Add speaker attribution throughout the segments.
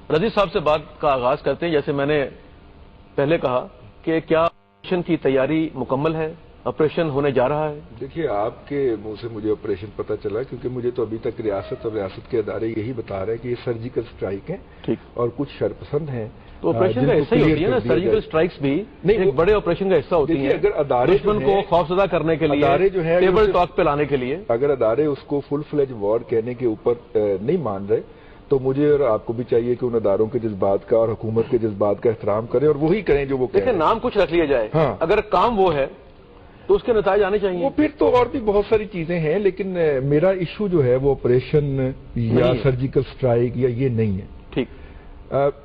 Speaker 1: رضی صاحب سے بات کا آغاز کرتے ہیں. جیسے میں نے پہلے کہا کہ کیا آپریشن کی تیاری مکمل ہے؟ آپریشن ہونے جا رہا ہے؟
Speaker 2: دیکھیے، آپ کے منہ سے مجھے آپریشن پتہ چلا، کیونکہ مجھے تو ابھی تک ریاست اور ریاست کے ادارے یہی بتا رہے ہیں کہ یہ سرجیکل سٹرائک ہیں اور کچھ شرپسند ہیں.
Speaker 1: تو آپریشن کا حصہ ہی ہوتی ہے نا سرجیکل سٹرائکس بھی، ایک بڑے آپریشن کا حصہ ہوتی ہے.
Speaker 2: اگر ادارے
Speaker 1: دشمن کو خوفزدہ کرنے کے لیے،
Speaker 2: ادارے جو ہے
Speaker 1: ٹیبل ٹاک پہ لانے کے لیے،
Speaker 2: اگر ادارے اس کو فل فلیج وار کہنے کے اوپر نہیں مان رہے تو مجھے اور آپ کو بھی چاہیے کہ ان اداروں کے جذبات کا اور حکومت کے جذبات کا احترام کریں اور وہی کریں جو وہ کہہ رہے ہیں.
Speaker 1: نام کچھ رکھ لیا جائے، اگر کام وہ ہے تو اس کے نتائج آنے چاہیے.
Speaker 2: وہ پھر تو اور بھی بہت ساری چیزیں ہیں، لیکن میرا ایشو جو ہے وہ آپریشن یا سرجیکل سٹرائک یا یہ نہیں ہے.
Speaker 1: ٹھیک.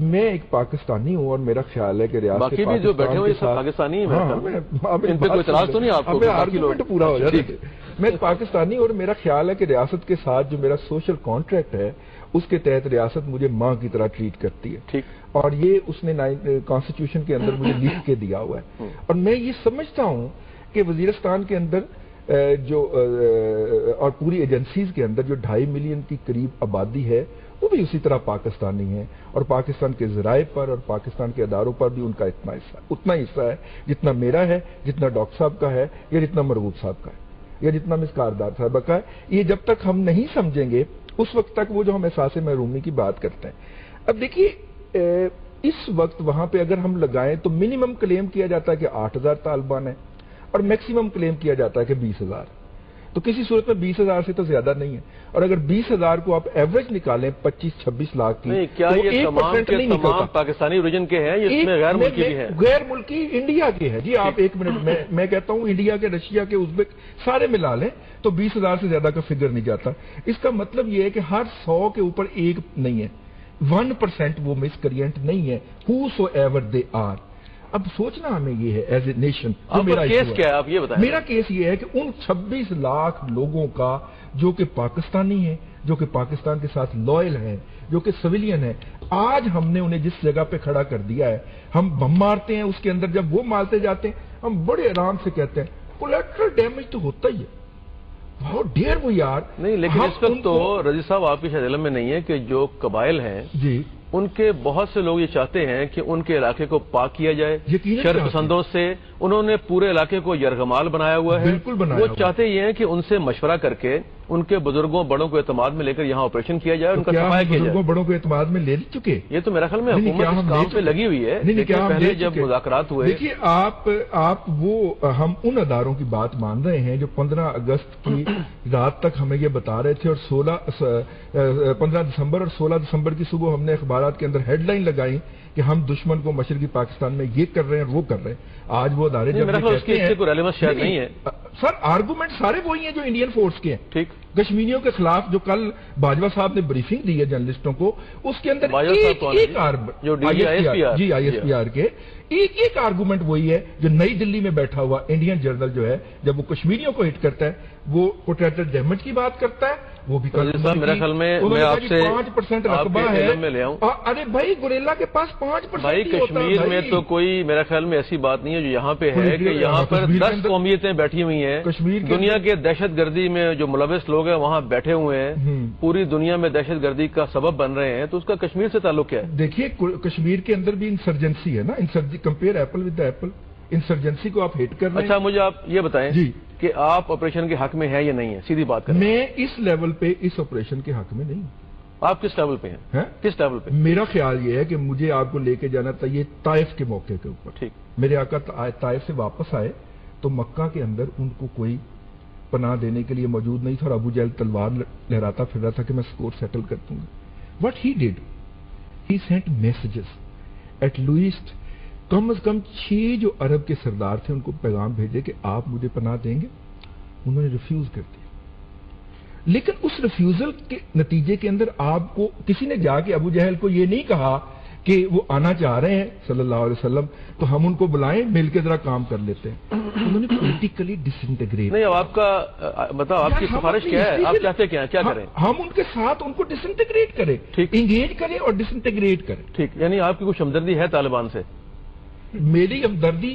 Speaker 2: میں ایک پاکستانی ہوں اور میرا خیال ہے کہ ریاست
Speaker 1: باقی بھی جو بیٹھے ہوئے سب پاکستانی ہیں. ان پہ کوئی اعتراض تو نہیں آپ کو؟
Speaker 2: آرگومنٹ پورا ہو جاتا ہے. میں پاکستانی اور میرا خیال ہے کہ ریاست کے ساتھ جو میرا سوشل کانٹریکٹ ہے اس کے تحت ریاست مجھے ماں کی طرح ٹریٹ کرتی ہے.
Speaker 1: ٹھیک.
Speaker 2: اور یہ اس نے کانسٹیٹیوشن کے اندر مجھے لکھ کے دیا ہوا ہے. اور میں یہ سمجھتا ہوں کہ وزیرستان کے اندر جو اور پوری ایجنسیز کے اندر جو 2.5 ملین کی قریب آبادی ہے وہ بھی اسی طرح پاکستانی ہیں، اور پاکستان کے ذرائع پر اور پاکستان کے اداروں پر بھی ان کا اتنا حصہ ہے جتنا میرا ہے، جتنا ڈاکٹر صاحب کا ہے، یا جتنا مرغوب صاحب کا ہے، یا جتنا مسکاردار صاحبہ کا ہے. یہ جب تک ہم نہیں سمجھیں گے اس وقت تک وہ جو ہم احساس محرومی کی بات کرتے ہیں. اب دیکھیے، اس وقت وہاں پہ اگر ہم لگائیں تو منیمم کلیم کیا جاتا ہے کہ 8,000 طالبان ہیں اور میکسیمم کلیم کیا جاتا ہے کہ 20,000. تو کسی صورت میں 20,000 سے تو زیادہ نہیں ہے. اور اگر 20,000 کو آپ ایوریج نکالیں 25-26 لاکھ کی،
Speaker 1: کیا یہ تمام پاکستانی اوریجن کے ہیں؟ اس میں غیر ملکی بھی ہیں؟
Speaker 2: غیر ملکی انڈیا کے ہیں. جی آپ ایک منٹ، میں کہتا ہوں انڈیا کے، رشیا کے، ازبک سارے ملا لیں تو 20,000 سے زیادہ کا فگر نہیں جاتا. اس کا مطلب یہ ہے کہ ہر 100 کے اوپر ایک نہیں ہے، 1% وہ مسکرینٹ نہیں ہے، ہو سو ایور دے آر. اب سوچنا ہمیں یہ ہے ایز اے نیشن.
Speaker 1: میرا کیس کیا ہے آپ یہ بتائیں؟
Speaker 2: میرا کیس یہ ہے کہ ان 26 لاکھ لوگوں کا جو کہ پاکستانی ہیں، جو کہ پاکستان کے ساتھ لوئل ہیں، جو کہ سویلین ہیں، آج ہم نے انہیں جس جگہ پہ کھڑا کر دیا ہے، ہم بم مارتے ہیں اس کے اندر، جب وہ مارتے جاتے ہیں ہم بڑے آرام سے کہتے ہیں کولیٹرل ڈیمیج تو ہوتا ہی ہے. بہت ڈیر وہ یار
Speaker 1: نہیں، لیکن اس وقت تو رضی صاحب آپ کی شاید علم میں نہیں ہے کہ جو قبائل ہیں جی ان کے بہت سے لوگ یہ چاہتے ہیں کہ ان کے علاقے کو پاک کیا جائے شر پسندوں سے. انہوں نے پورے علاقے کو یرغمال بنایا ہوا ہے.
Speaker 2: بالکل بنایا.
Speaker 1: وہ چاہتے یہ ہیں کہ ان سے مشورہ کر کے ان کے بزرگوں بڑوں کو اعتماد میں لے کر یہاں آپریشن کیا جائے، ان کا صفایا کیا جائے.
Speaker 2: بزرگوں بڑوں کو اعتماد میں لے چکے.
Speaker 1: یہ تو میرا خیال میں حکومت اس کام پہ لگی ہوئی ہے. پہلے جب مذاکرات ہوئے،
Speaker 2: دیکھیے آپ وہ ہم ان اداروں کی بات مان رہے ہیں جو 15 اگست کی رات تک ہمیں یہ بتا رہے تھے، اور 15 دسمبر اور 16 دسمبر کی صبح ہم نے اخبارات کے اندر ہیڈ لائن لگائی کہ ہم دشمن کو مشرقی پاکستان میں یہ کر رہے ہیں وہ کر رہے ہیں. آج وہ ادارے جب
Speaker 1: کہتے ہیں کوئی ریلیونس شاید نہیں ہے
Speaker 2: سر، آرگومنٹ سارے وہی ہیں جو انڈین فورس کے ہیں.
Speaker 1: ٹھیک.
Speaker 2: کشمیریوں کے خلاف جو کل باجوہ صاحب نے بریفنگ دی ہے جرنلسٹوں کو، اس کے اندر ISPR کے ایک آرگومنٹ وہی ہے جو نئی دلی میں بیٹھا ہوا انڈین جرنل جو ہے، جب وہ کشمیریوں کو ہٹ کرتا ہے وہ کولیٹرل ڈیمیج کی بات کرتا ہے. وہ بھی
Speaker 1: میرا خیال میں آپ سے
Speaker 2: 5% رقبہ ہے. ارے بھائی گوریلا کے پاس 5%.
Speaker 1: بھائی کشمیر میں تو کوئی میرا خیال میں ایسی بات نہیں ہے جو یہاں پہ ہے کہ یہاں پر 10 قومیتیں بیٹھی ہوئی ہیں. دنیا کے دہشت گردی میں جو ملوث لوگ ہیں وہاں بیٹھے ہوئے ہیں، پوری دنیا میں دہشت گردی کا سبب بن رہے ہیں. تو اس کا کشمیر سے تعلق کیا ہے؟
Speaker 2: دیکھیے کشمیر کے اندر بھی انسرجنسی ہے نا. Compare apple with apple. Insurgency کو آپ ہٹ کر رہے ہیں.
Speaker 1: اچھا مجھے آپ یہ بتائیں جی کہ آپ آپریشن کے حق میں ہیں یا نہیں ہے؟ سیدھی بات کریں.
Speaker 2: میں اس لیول پہ اس آپریشن کے حق میں نہیں ہوں.
Speaker 1: آپ کس لیول پہ ہیں؟ کس لیول پہ؟
Speaker 2: میرا خیال یہ ہے کہ مجھے آپ کو لے کے جانا چاہیے طائف کے موقع کے اوپر.
Speaker 1: ٹھیک.
Speaker 2: میرے آقا طائف سے واپس آئے تو مکہ کے اندر ان کو کوئی پناہ دینے کے لیے موجود نہیں تھا، اور ابو جہل تلوار لہراتا پھر رہا تھا کہ میں اسکور سیٹل کر دوں گا. What he did, he sent messages at least. کم از کم 6 جو عرب کے سردار تھے ان کو پیغام بھیجے کہ آپ مجھے پناہ دیں گے. انہوں نے ریفیوز کر دیا. لیکن اس ریفیوزل کے نتیجے کے اندر آپ کو کسی نے جا کے ابو جہل کو یہ نہیں کہا کہ وہ آنا چاہ رہے ہیں صلی اللہ علیہ وسلم تو ہم ان کو بلائیں، مل کے ذرا کام کر لیتے ہیں. انہوں نے پولیٹیکلی ڈس انٹیگریٹ.
Speaker 1: نہیں، آپ کا مطلب آپ کی سفارش کیا ہے؟ آپ چاہتے کیا کریں؟
Speaker 2: ہم ان کے ساتھ ان کو ڈس انٹیگریٹ کریں، انگیج کریں اور ڈس انٹیگریٹ کریں.
Speaker 1: ٹھیک. یعنی آپ کی کچھ ہمدردی ہے طالبان سے؟
Speaker 2: میری ہمدردی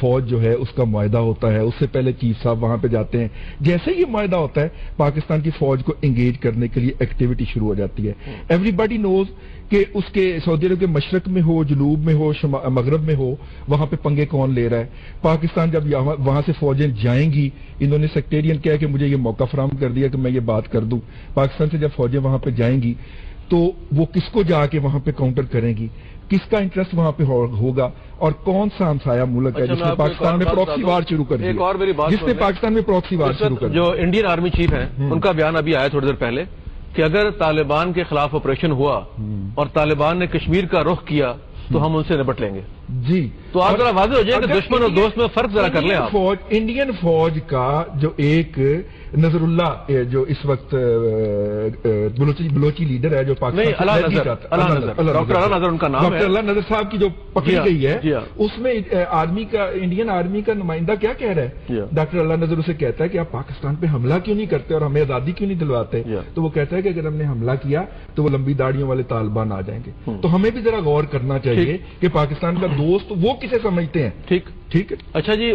Speaker 2: فوج جو ہے اس کا معاہدہ ہوتا ہے، اس سے پہلے چیف صاحب وہاں پہ جاتے ہیں، جیسے یہ معاہدہ ہوتا ہے پاکستان کی فوج کو انگیج کرنے کے لیے ایکٹیویٹی شروع ہو جاتی ہے. ایوری باڈی نوز کہ اس کے سعودی عرب کے مشرق میں ہو، جنوب میں ہو، مغرب میں ہو، وہاں پہ پنگے کون لے رہا ہے. پاکستان جب وہاں سے فوجیں جائیں گی، انہوں نے سیکٹیرین کہا کہ مجھے یہ موقع فراہم کر دیا کہ میں یہ بات کر دوں. پاکستان سے جب فوجیں وہاں پہ جائیں گی تو وہ کس کو جا کے وہاں پہ کاؤنٹر کریں گی، کس کا انٹرسٹ وہاں پہ ہوگا، اور کون سا ہمسایہ ملک ہے جس نے پاکستان میں پراکسی وار شروع کر دیا، جس نے پاکستان میں پراکسی وار شروع کر دیا.
Speaker 1: جو انڈین آرمی چیف ہیں ان کا بیان ابھی آیا تھوڑی دیر پہلے کہ اگر طالبان کے خلاف آپریشن ہوا اور طالبان نے کشمیر کا رخ کیا تو ہم ان سے نپٹ لیں گے.
Speaker 2: جی
Speaker 1: تو آپ ذرا واضح ہو جائے کہ دشمن اور دوست میں فرق ذرا کر لیں آپ.
Speaker 2: انڈین فوج کا جو ایک نظر اللہ جو اس وقت بلوچی لیڈر ہے جو پاکستان
Speaker 1: ڈاکٹر اللہ نظر ان کا نام ہے،
Speaker 2: ڈاکٹر اللہ نظر صاحب کی جو پکڑی گئی ہے اس میں آرمی کا انڈین آرمی کا نمائندہ کیا کہہ رہا ہے؟ ڈاکٹر اللہ نظر اسے کہتا ہے کہ آپ پاکستان پہ حملہ کیوں نہیں کرتے اور ہمیں آزادی کیوں نہیں دلواتے؟ تو وہ کہتا ہے کہ اگر ہم نے حملہ کیا تو وہ لمبی داڑیوں والے طالبان آ جائیں گے. تو ہمیں بھی ذرا غور کرنا چاہیے کہ پاکستان کا دوست وہ کسے سمجھتے ہیں. ٹھیک ہے.
Speaker 1: اچھا جی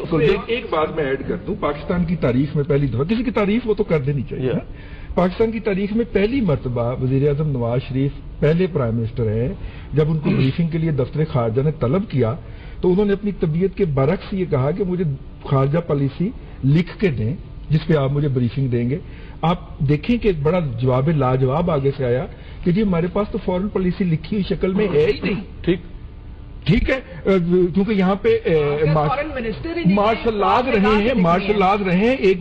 Speaker 2: ایک بات میں ایڈ کر دوں، پاکستان کی تاریخ میں پہلی دفعہ کسی کی تعریف وہ تو کر دینی چاہیے. پاکستان کی تاریخ میں پہلی مرتبہ وزیر اعظم نواز شریف پہلے پرائم منسٹر ہیں، جب ان کو بریفنگ کے لیے دفتر خارجہ نے طلب کیا تو انہوں نے اپنی طبیعت کے برعکس یہ کہا کہ مجھے خارجہ پالیسی لکھ کے دیں جس پہ آپ مجھے بریفنگ دیں گے. آپ دیکھیں کہ بڑا جواب لاجواب آگے سے آیا کہ جی ہمارے پاس تو فورن پالیسی لکھی ہوئی شکل میں ہے ہی نہیں. ٹھیک ہے، کیونکہ یہاں پہ مارشل لاز رہے ہیں ایک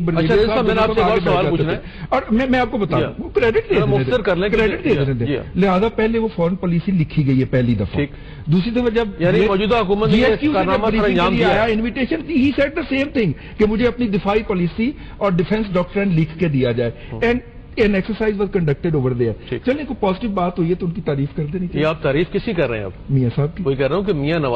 Speaker 2: اور میں آپ کو بتاؤں کریڈٹ دے دیں. لہٰذا پہلے وہ فورن پالیسی لکھی گئی ہے پہلی دفعہ. دوسری دفعہ جب
Speaker 1: موجودہ حکومت
Speaker 2: آیا invitation he said the same thing کہ مجھے اپنی دفاعی پالیسی اور ڈیفنس ڈاکٹرن لکھ کے دیا جائے. And an exercise was conducted over there. چلیں کوئی پازیٹو بات ہوئی ہے تو ان کی تعریف کر دینی چاہیے.
Speaker 1: آپ تعریف کسی کر رہے ہیں؟ آپ
Speaker 2: میاں صاحب کی.
Speaker 1: کوئی کہہ رہا ہوں کہ میاں نواز